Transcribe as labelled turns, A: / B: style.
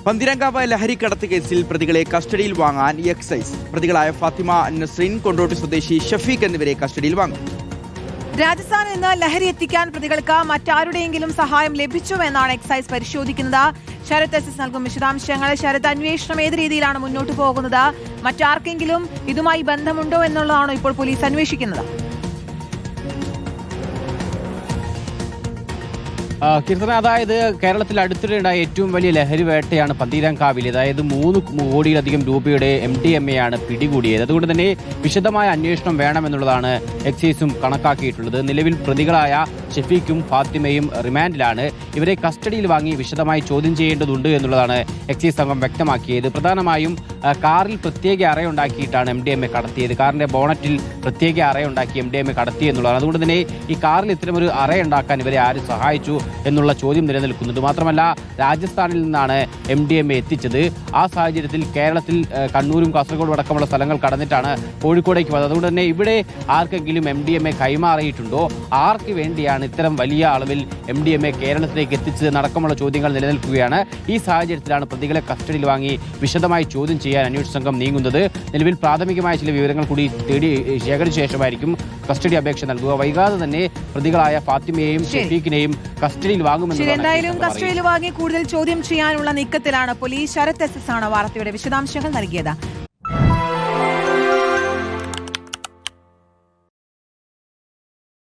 A: പന്തീരങ്കാവ് ലഹരിക്കടത്ത് കേസിൽ പ്രതികളെ കസ്റ്റഡിയിൽ വാങ്ങാൻ എക്സൈസ്. പ്രതികളായ ഫാത്തിമ നസ്രീൻ, കൊണ്ടോട്ടി സ്വദേശി ഷഫീഖ് എന്നിവരെ കസ്റ്റഡിയിൽ വാങ്ങും.
B: രാജസ്ഥാനിൽ നിന്ന് ലഹരി എത്തിക്കാൻ പ്രതികൾക്ക് മറ്റാരുടെയെങ്കിലും സഹായം ലഭിച്ചുവെന്നാണ് എക്സൈസ് പരിശോധിക്കുന്നത്. ശരത് എസ് നൽകും വിശദാംശങ്ങൾ. ശരത്, അന്വേഷണം ഏത് രീതിയിലാണ് മുന്നോട്ട് പോകുന്നത്? മറ്റാർക്കെങ്കിലും ഇതുമായി ബന്ധമുണ്ടോ എന്നുള്ളതാണോ ഇപ്പോൾ പോലീസ് അന്വേഷിക്കുന്നത്?
C: കീർത്തന, അതായത് കേരളത്തിൽ അടുത്തിടെയുണ്ടായ ഏറ്റവും വലിയ ലഹരി വേട്ടയാണ് പന്തീരങ്കാവിൽ. അതായത് 3 കോടിയിലധികം രൂപയുടെ MDMA ആണ് പിടികൂടിയത്. അതുകൊണ്ട് തന്നെ വിശദമായ അന്വേഷണം വേണമെന്നുള്ളതാണ് എക്സൈസും കണക്കാക്കിയിട്ടുള്ളത്. നിലവിൽ പ്രതികളായ ഷഫീഖും ഫാത്തിമയും റിമാൻഡിലാണ്. ഇവരെ കസ്റ്റഡിയിൽ വാങ്ങി വിശദമായി ചോദ്യം ചെയ്യേണ്ടതുണ്ട് എന്നുള്ളതാണ് എക്സൈസ് സംഘം വ്യക്തമാക്കിയത്. പ്രധാനമായും കാറിൽ പ്രത്യേക അറയുണ്ടാക്കിയിട്ടാണ് MDMA കടത്തിയത്. കാറിന്റെ ബോണറ്റിൽ പ്രത്യേക അറയുണ്ടാക്കി MDMA കടത്തി എന്നുള്ളതാണ്. അതുകൊണ്ട് തന്നെ ഈ കാറിൽ ഇത്തരമൊരു അറയുണ്ടാക്കാൻ ഇവരെ ആര് സഹായിച്ചു എന്നുള്ള ചോദ്യം നിലനിൽക്കുന്നുണ്ട്. മാത്രമല്ല, രാജസ്ഥാനിൽ നിന്നാണ് MDMA എത്തിച്ചത്. ആ സാഹചര്യത്തിൽ കേരളത്തിൽ കണ്ണൂരും കാസർഗോഡും അടക്കമുള്ള സ്ഥലങ്ങൾ കടന്നിട്ടാണ് കോഴിക്കോടേക്ക് വന്നത്. അതുകൊണ്ട് തന്നെ ഇവിടെ ആർക്കെങ്കിലും MDMA കൈമാറിയിട്ടുണ്ടോ, ആർക്ക് വേണ്ടിയാണ് ഇത്തരം വലിയ അളവിൽ MDMA കേരളത്തിലേക്ക് എത്തിച്ചത് അടക്കമുള്ള ചോദ്യങ്ങൾ നിലനിൽക്കുകയാണ്. ഈ സാഹചര്യത്തിലാണ് പ്രതികളെ കസ്റ്റഡിയിൽ വാങ്ങി വിശദമായി ചോദ്യം ചെയ്യാൻ അന്വേഷണ സംഘം നീങ്ങുന്നത്. നിലവിൽ പ്രാഥമികമായ ചില വിവരങ്ങൾ കൂടി ശേഖരിച്ച ശേഷമായിരിക്കും കസ്റ്റഡി അപേക്ഷ നൽകുക. വൈകാതെ തന്നെ പ്രതികളായ ഫാത്തിമയെയും ഷഫീഖിനെയും കസ്റ്റഡിയിൽ വാങ്ങുമെന്ന്.
B: എന്തായാലും കസ്റ്റഡിയിൽ വാങ്ങി കൂടുതൽ ചോദ്യം ചെയ്യാനുള്ള നീക്കത്തിലാണ് പോലീസ്. ശരത് എസ് ആണ് വാർത്തയുടെ വിശദാംശങ്ങൾ നൽകിയത്.